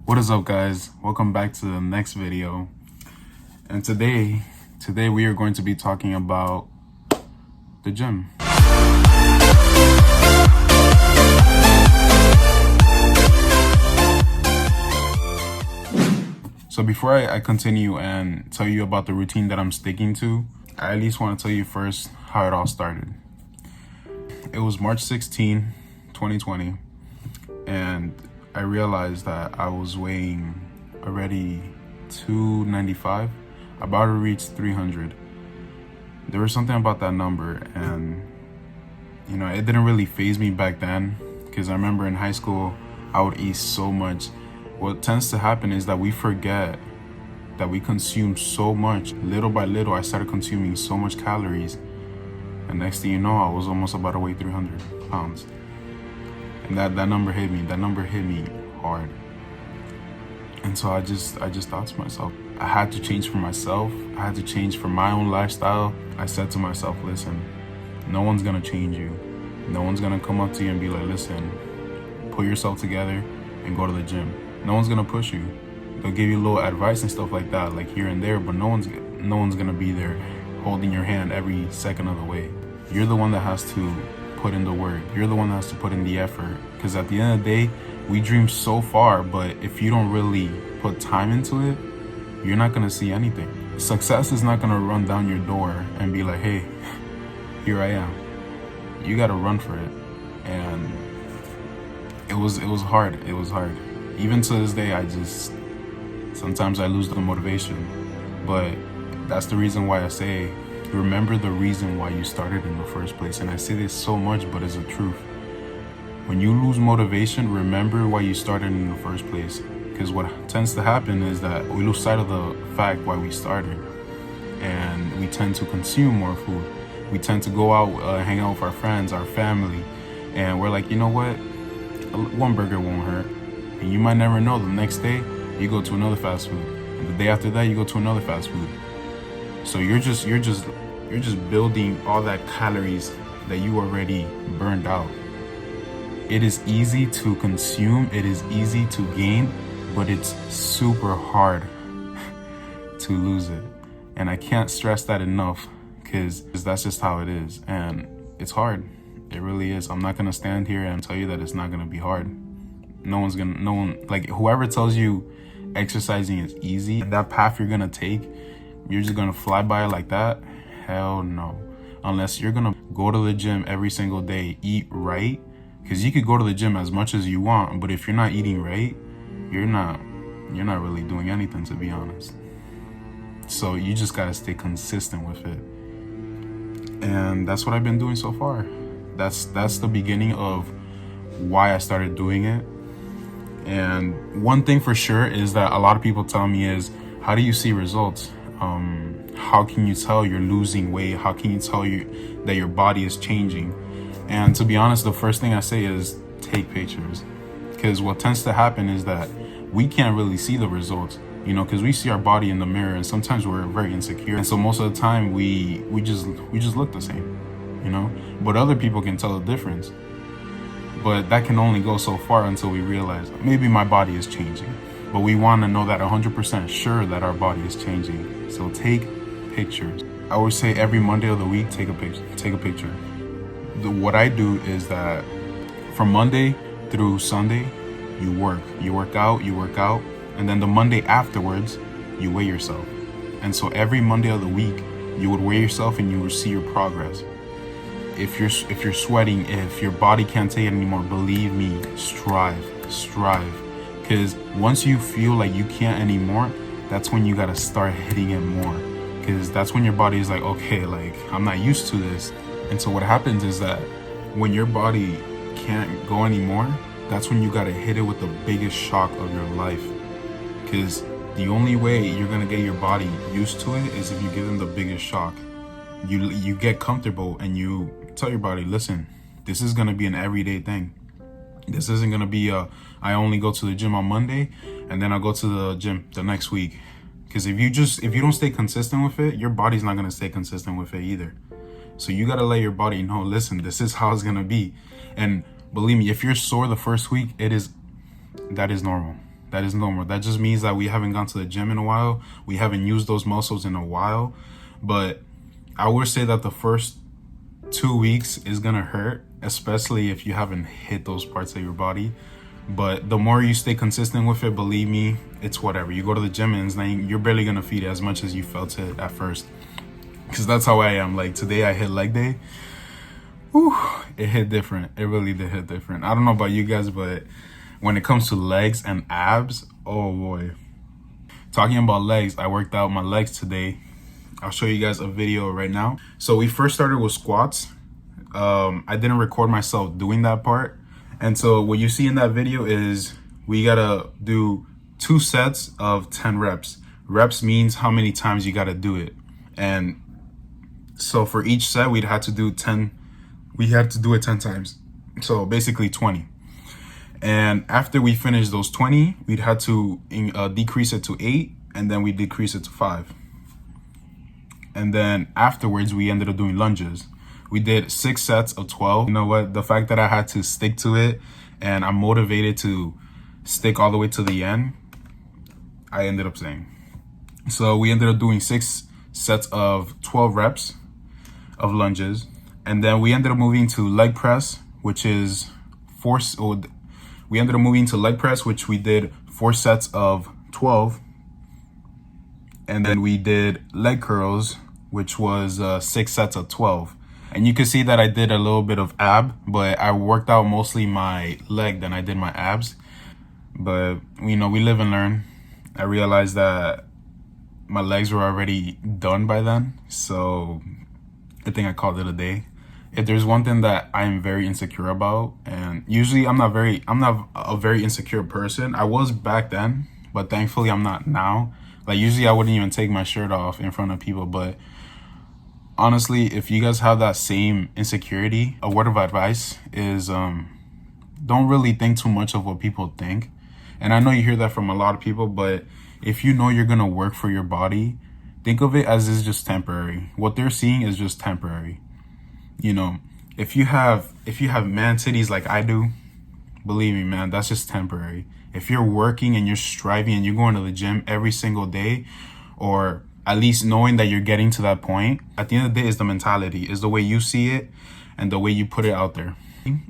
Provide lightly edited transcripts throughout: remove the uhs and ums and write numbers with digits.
What is up, guys? Welcome back to the next video. And today we are going to be talking about the gym. So before I continue and tell you about the routine that I'm sticking to, I at least want to tell you first how it all started. It was March 16, 2020, and I realized that I was weighing already 295, about to reach 300. There was something about that number, and it didn't really faze me back then, because I remember in high school I would eat so much. What tends to happen is that we forget that we consume so much. Little by little, I started consuming so much calories, and next thing you know, I was almost about to weigh 300 pounds. And that number hit me. That number hit me hard. And so I just thought to myself, I had to change for myself. I had to change for my own lifestyle. I said to myself, listen, no one's gonna change you. No one's gonna come up to you and be like, listen, pull yourself together and go to the gym. No one's gonna push you. They'll give you a little advice and stuff like that, like here and there, but no one's gonna be there holding your hand every second of the way. You're the one that has to put in the work. You're the one that has to put in the effort. Because at the end of the day, we dream so far, but if you don't really put time into it, you're not gonna see anything. Success is not gonna run down your door and be like, hey, here I am. You gotta run for it. And it was hard. It was hard. Even to this day, sometimes I lose the motivation. But that's the reason why I say, remember the reason why you started in the first place. And I say this so much, but it's the truth. When you lose motivation, remember why you started in the first place. Because what tends to happen is that we lose sight of the fact why we started. And we tend to consume more food. We tend to go out, hang out with our friends, our family. And we're like, you know what? One burger won't hurt. And you might never know, the next day, you go to another fast food. And the day after that, you go to another fast food. So you're just building all that calories that you already burned out. It is easy to consume, it is easy to gain, but it's super hard to lose it. And I can't stress that enough, because that's just how it is. And it's hard. It really is. I'm not gonna stand here and tell you that it's not gonna be hard. Whoever tells you exercising is easy, that path you're gonna take, you're just gonna fly by it like that? Hell no. Unless you're gonna go to the gym every single day, eat right, because you could go to the gym as much as you want, but if you're not eating right, you're not really doing anything, to be honest. So you just gotta stay consistent with it. And that's what I've been doing so far. That's the beginning of why I started doing it. And one thing for sure is that a lot of people tell me is, how do you see results? How can you tell you're losing weight? How can you tell that your body is changing? And to be honest, the first thing I say is take pictures. Because what tends to happen is that we can't really see the results, because we see our body in the mirror, and sometimes we're very insecure. And so most of the time we just look the same, but other people can tell the difference. But that can only go so far until we realize maybe my body is changing. But we want to know that 100% sure that our body is changing. So take pictures. I always say every Monday of the week, take a picture. What I do is that from Monday through Sunday, you work out, and then the Monday afterwards, you weigh yourself. And so every Monday of the week, you would weigh yourself and you would see your progress. If you're sweating, if your body can't take it anymore, believe me, strive. Because once you feel like you can't anymore, that's when you gotta start hitting it more. Because that's when your body is like, okay, I'm not used to this. And so what happens is that when your body can't go anymore, that's when you gotta hit it with the biggest shock of your life. Because the only way you're gonna get your body used to it is if you give them the biggest shock. You get comfortable and you tell your body, listen, this is gonna be an everyday thing. This isn't gonna be I only go to the gym on Monday and then I'll go to the gym the next week. Because if you don't stay consistent with it, your body's not gonna stay consistent with it either. So you got to let your body know, listen, this is how it's going to be. And believe me, if you're sore the first week, that is normal. That is normal. That just means that we haven't gone to the gym in a while. We haven't used those muscles in a while. But I would say that the first 2 weeks is going to hurt, especially if you haven't hit those parts of your body. But the more you stay consistent with it, believe me, it's whatever. You go to the gym and it's like you're barely going to feel it as much as you felt it at first. Because that's how I am. Like today I hit leg day. Whew, it hit different. It really did hit different. I don't know about you guys, but when it comes to legs and abs, oh boy. Talking about legs, I worked out my legs today. I'll show you guys a video right now. So we first started with squats. I didn't record myself doing that part. And so what you see in that video is we gotta do 2 sets of 10 reps. Reps means how many times you gotta do it. And so for each set, we'd have to do 10. We had to do it 10 times. So basically 20. And after we finished those 20, we'd have to decrease it to 8, and then we decrease it to 5. And then afterwards, we ended up doing lunges. We did 6 sets of 12. You know what? The fact that I had to stick to it and I'm motivated to stick all the way to the end, I ended up saying. So we ended up doing 6 sets of 12 reps of lunges. And then we ended up moving to leg press, which is we ended up moving to leg press, which we did 4 sets of 12. And then we did leg curls, which was 6 sets of 12. And you can see that I did a little bit of ab, but I worked out mostly my leg than I did my abs. But, you know, we live and learn. I realized that my legs were already done by then. So I think I called it a day. If there's one thing that I am very insecure about, and usually I'm not a very insecure person. I was back then, but thankfully I'm not now. Like usually I wouldn't even take my shirt off in front of people, but honestly, if you guys have that same insecurity, a word of advice is don't really think too much of what people think. And I know you hear that from a lot of people, but if you know you're gonna work for your body, think of it as it's just temporary. What they're seeing is just temporary. You know, if you have man titties like I do, believe me, man, that's just temporary. If you're working and you're striving and you're going to the gym every single day, or at least knowing that you're getting to that point, at the end of the day is the mentality, is the way you see it and the way you put it out there.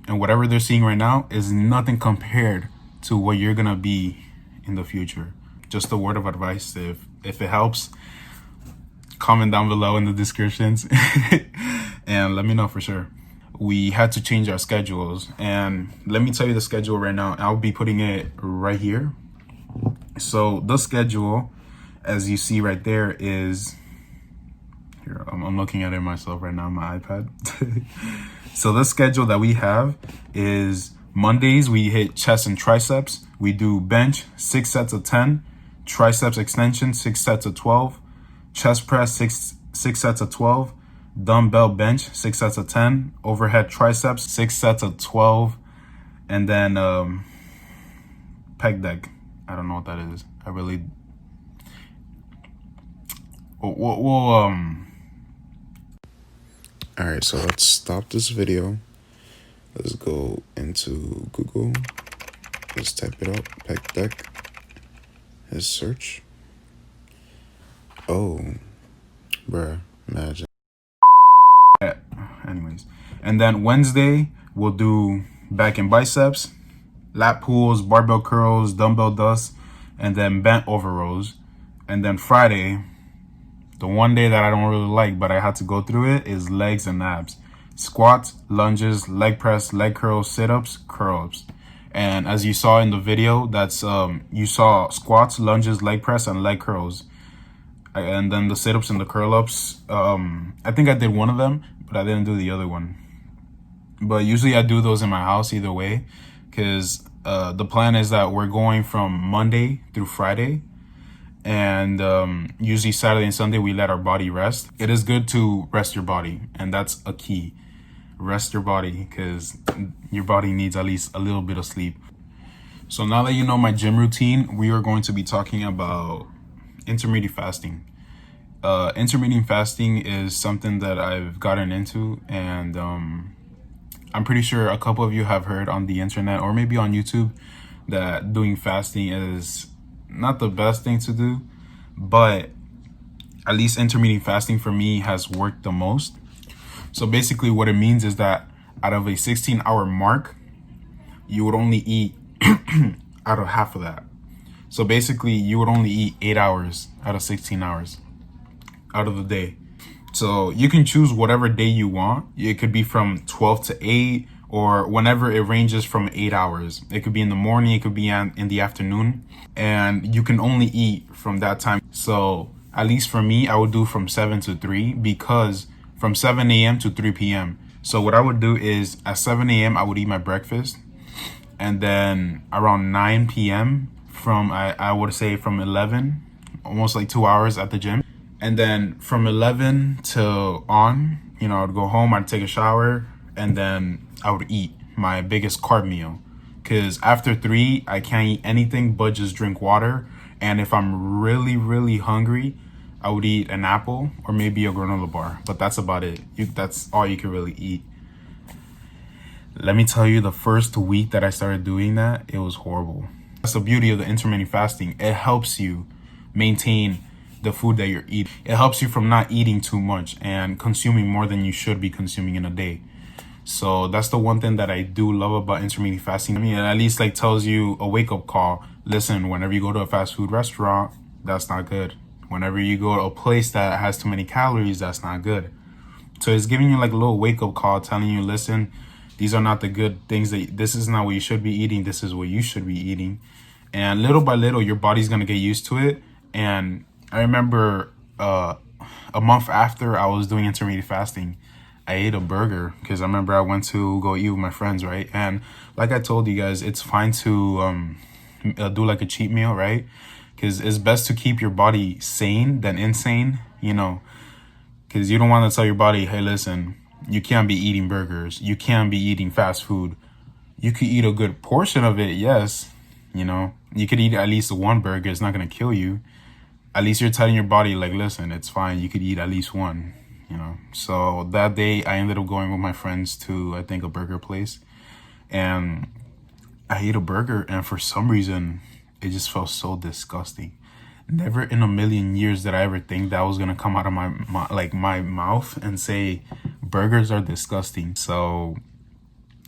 And whatever they're seeing right now is nothing compared to what you're gonna be in the future. Just a word of advice. If it helps, comment down below in the descriptions and let me know for sure. We had to change our schedules, and let me tell you the schedule right now. I'll be putting it right here. So the schedule, as you see right there, is here. I'm looking at it myself right now on my iPad. So the schedule that we have is Mondays we hit chest and triceps. We do bench 6 sets of 10, triceps extension 6 sets of 12, chest press 6 sets of 12, dumbbell bench 6 sets of 10, overhead triceps 6 sets of 12, and then pec deck. I don't know what that is. I really all right, so let's stop this video. Let's go into Google. Let's type it up, pec deck. His search. Oh, bruh, imagine. Yeah, anyways. And then Wednesday, we'll do back and biceps, lat pulls, barbell curls, dumbbell dust, and then bent over rows. And then Friday, the one day that I don't really like, but I had to go through it, is legs and abs. Squats, lunges, leg press, leg curls, sit-ups, curl-ups. And as you saw in the video, that's you saw squats, lunges, leg press, and leg curls. And then the sit-ups and the curl-ups. I think I did one of them, but I didn't do the other one. But usually I do those in my house either way, because the plan is that we're going from Monday through Friday. And usually Saturday and Sunday, we let our body rest. It is good to rest your body, and that's a key. Rest your body, because your body needs at least a little bit of sleep. So now that you know my gym routine, we are going to be talking about intermittent fasting. Intermittent fasting is something that I've gotten into, and I'm pretty sure a couple of you have heard on the internet or maybe on YouTube that doing fasting is not the best thing to do, but at least intermittent fasting for me has worked the most. So basically what it means is that out of a 16-hour mark, you would only eat out of half of that. So basically you would only eat 8 hours out of 16 hours out of the day. So you can choose whatever day you want. It could be from 12 to 8 or whenever it ranges from 8 hours. It could be in the morning, it could be in the afternoon, and you can only eat from that time. So at least for me, I would do from 7 to 3 because from 7 a.m. to 3 p.m. So what I would do is at 7 a.m. I would eat my breakfast, and then around 9 p.m. I would say from 11, almost like 2 hours at the gym. And then from 11 till on, I would go home, I'd take a shower, and then I would eat my biggest carb meal. Because after 3, I can't eat anything but just drink water. And if I'm really, really hungry, I would eat an apple or maybe a granola bar. But that's about it. That's all you can really eat. Let me tell you, the first week that I started doing that, it was horrible. That's the beauty of the intermittent fasting. It helps you maintain the food that you're eating. It helps you from not eating too much and consuming more than you should be consuming in a day. So that's the one thing that I do love about intermittent fasting. I mean, it at least like tells you a wake-up call. Listen, whenever you go to a fast food restaurant, that's not good. Whenever you go to a place that has too many calories, that's not good. So it's giving you like a little wake-up call, telling you, listen, these are not the good things. This is not what you should be eating. This is what you should be eating. And little by little, your body's going to get used to it. And I remember a month after I was doing intermittent fasting, I ate a burger because I remember I went to go eat with my friends, right? And like I told you guys, it's fine to do like a cheat meal, right? Because it's best to keep your body sane than insane, because you don't want to tell your body, hey, listen, you can't be eating burgers. You can't be eating fast food. You could eat a good portion of it, yes. You could eat at least one burger. It's not going to kill you. At least you're telling your body, like, listen, it's fine. You could eat at least one, So that day, I ended up going with my friends to, I think, a burger place. And I ate a burger, and for some reason, it just felt so disgusting. Never in a million years did I ever think that was going to come out of my mouth and say, burgers are disgusting. So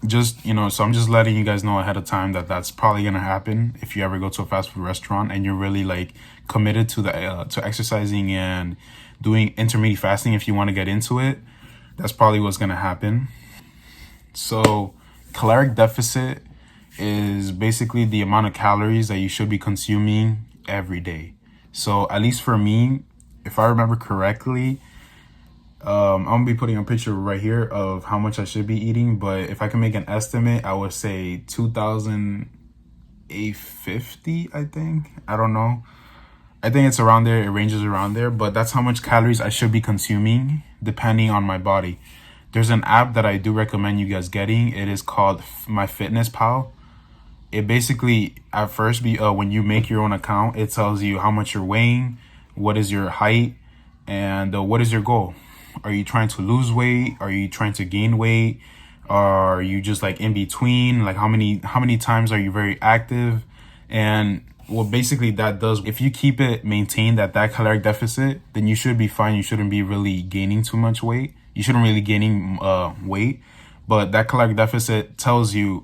just, so I'm just letting you guys know ahead of time that that's probably going to happen if you ever go to a fast food restaurant and you're really like committed to to exercising and doing intermittent fasting. If you want to get into it, that's probably what's going to happen. So caloric deficit is basically the amount of calories that you should be consuming every day. So at least for me, if I remember correctly, I'm gonna be putting a picture right here of how much I should be eating, but if I can make an estimate, I would say 2,850, I think. I don't know. I think it's around there. It ranges around there, but that's how much calories I should be consuming depending on my body. There's an app that I do recommend you guys getting. It is called MyFitnessPal. It basically, at first, when you make your own account, it tells you how much you're weighing, what is your height, and what is your goal. Are you trying to lose weight? Are you trying to gain weight? Are you just like in between? Like how many times are you very active? And what basically that does, if you keep it maintained at that caloric deficit, then you should be fine. You shouldn't be really gaining too much weight. You shouldn't really gaining weight. But that caloric deficit tells you,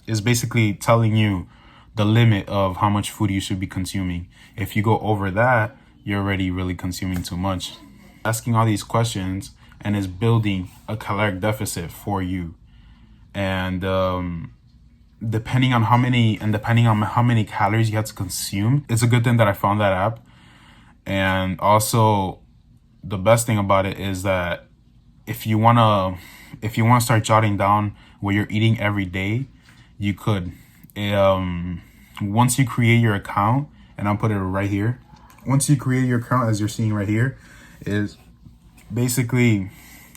is basically telling you the limit of how much food you should be consuming. If you go over that, you're already really consuming too much. Asking all these questions and is building a caloric deficit for you. And depending on how many calories you have to consume, it's a good thing that I found that app. And also the best thing about it is that if you wanna start jotting down what you're eating every day, you could. Once you create your account, and I'll put it right here. Once you create your account, as you're seeing right here, is basically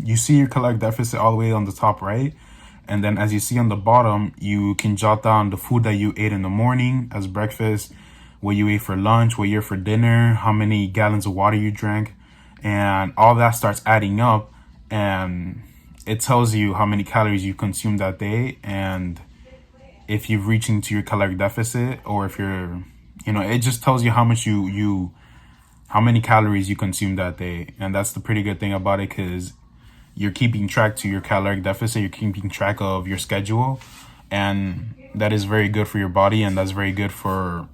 you see your caloric deficit all the way on the top right. And then as you see on the bottom, you can jot down the food that you ate in the morning as breakfast, what you ate for lunch, what you ate for dinner, how many gallons of water you drank, and all that starts adding up, and it tells you how many calories you consumed that day, and if you've reached into your caloric deficit, or if you're, it just tells you how much how many calories you consumed that day. And that's the pretty good thing about it, because you're keeping track to your caloric deficit, you're keeping track of your schedule, and that is very good for your body, and that's very good for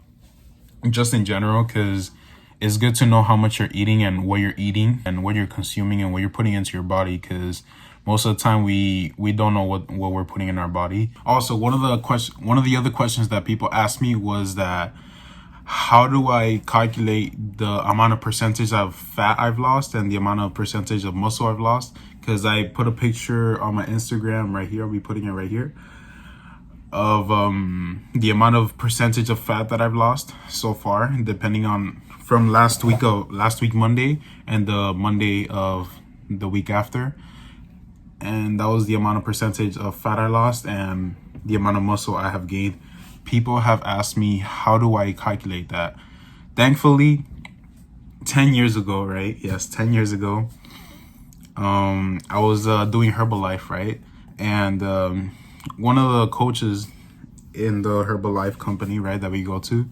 just in general, because it's good to know how much you're eating and what you're eating and what you're consuming and what you're putting into your body, because most of the time we don't know what we're putting in our body. Also, one of the other questions that people asked me was that, how do I calculate the amount of percentage of fat I've lost and the amount of percentage of muscle I've lost? Because I put a picture on my Instagram right here, I'll be putting it right here, of the amount of percentage of fat that I've lost so far, depending on from last week Monday and the Monday of the week after. And that was the amount of percentage of fat I lost and the amount of muscle I have gained. People have asked me, how do I calculate that? Thankfully, 10 years ago, right? Yes, 10 years ago, I was doing Herbalife, right? And one of the coaches in the Herbalife company, right, that we go to,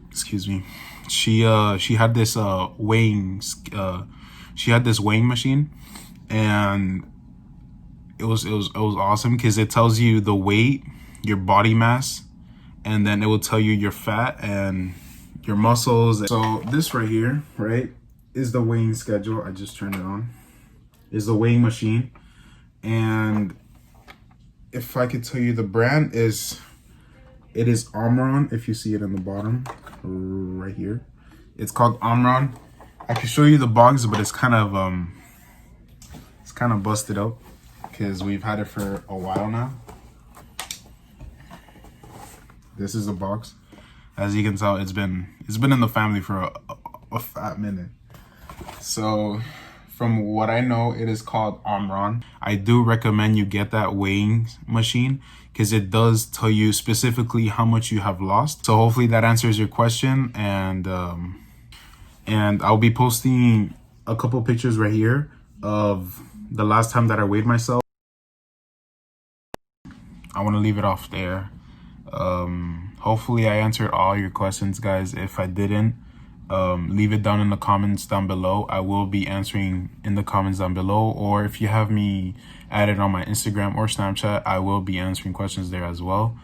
excuse me, she had this weighing machine, and it was awesome, because it tells you the weight, your body mass, and then it will tell you your fat and your muscles. So this right here, right, is the weighing schedule. I just turned it on. Is the weighing machine, and if I could tell you the brand it is Omron. If you see it in the bottom right here, it's called Omron. I can show you the box, but it's kind of busted up because we've had it for a while now. This is the box. As you can tell, it's been in the family for a fat minute. So from what I know, it is called Omron. I do recommend you get that weighing machine, because it does tell you specifically how much you have lost. So hopefully that answers your question, and I'll be posting a couple pictures right here of the last time that I weighed myself. I want to leave it off there. Hopefully I answered all your questions, guys. If I didn't, leave it down in the comments down below. I will be answering in the comments down below, or if you have me added on my Instagram or Snapchat, I will be answering questions there as well.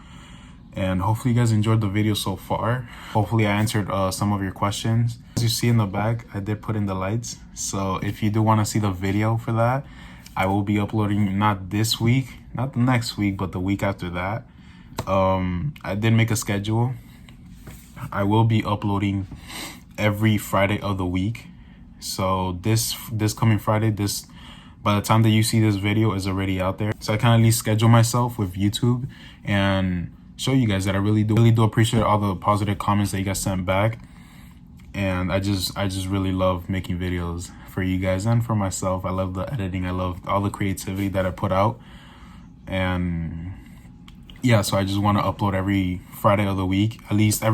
And hopefully you guys enjoyed the video so far. Hopefully I answered some of your questions. As you see in the back, I did put in the lights, so if you do want to see the video for that, I will be uploading not this week, not the next week, but the week after that. I did make a schedule. I will be uploading every Friday of the week. So this coming Friday, by the time that you see this video, is already out there. So I kind of at least schedule myself with YouTube and show you guys that I really do appreciate all the positive comments that you guys sent back. And I just really love making videos for you guys and for myself. I love the editing. I love all the creativity that I put out. And yeah, so I just want to upload every Friday of the week, at least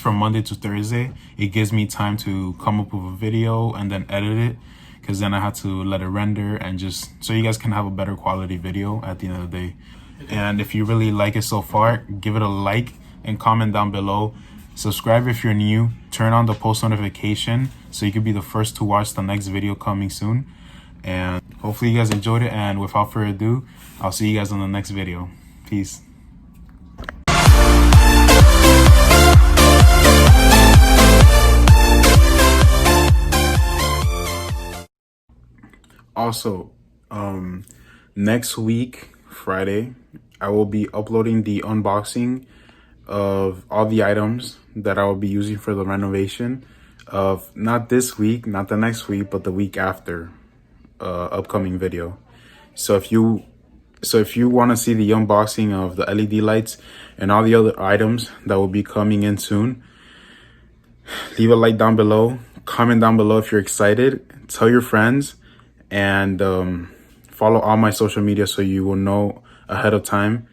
from Monday to Thursday. It gives me time to come up with a video and then edit it, because then I have to let it render, and just so you guys can have a better quality video at the end of the day. And if you really like it so far, give it a like and comment down below. Subscribe if you're new. Turn on the post notification so you can be the first to watch the next video coming soon. And hopefully you guys enjoyed it, and without further ado, I'll see you guys on the next video. Peace. Also, next week, Friday, I will be uploading the unboxing of all the items that I will be using for the renovation of not this week, not the next week, but the week after upcoming video. So if you want to see the unboxing of the LED lights and all the other items that will be coming in soon, leave a like down below, comment down below if you're excited, tell your friends, and follow all my social media so you will know ahead of time.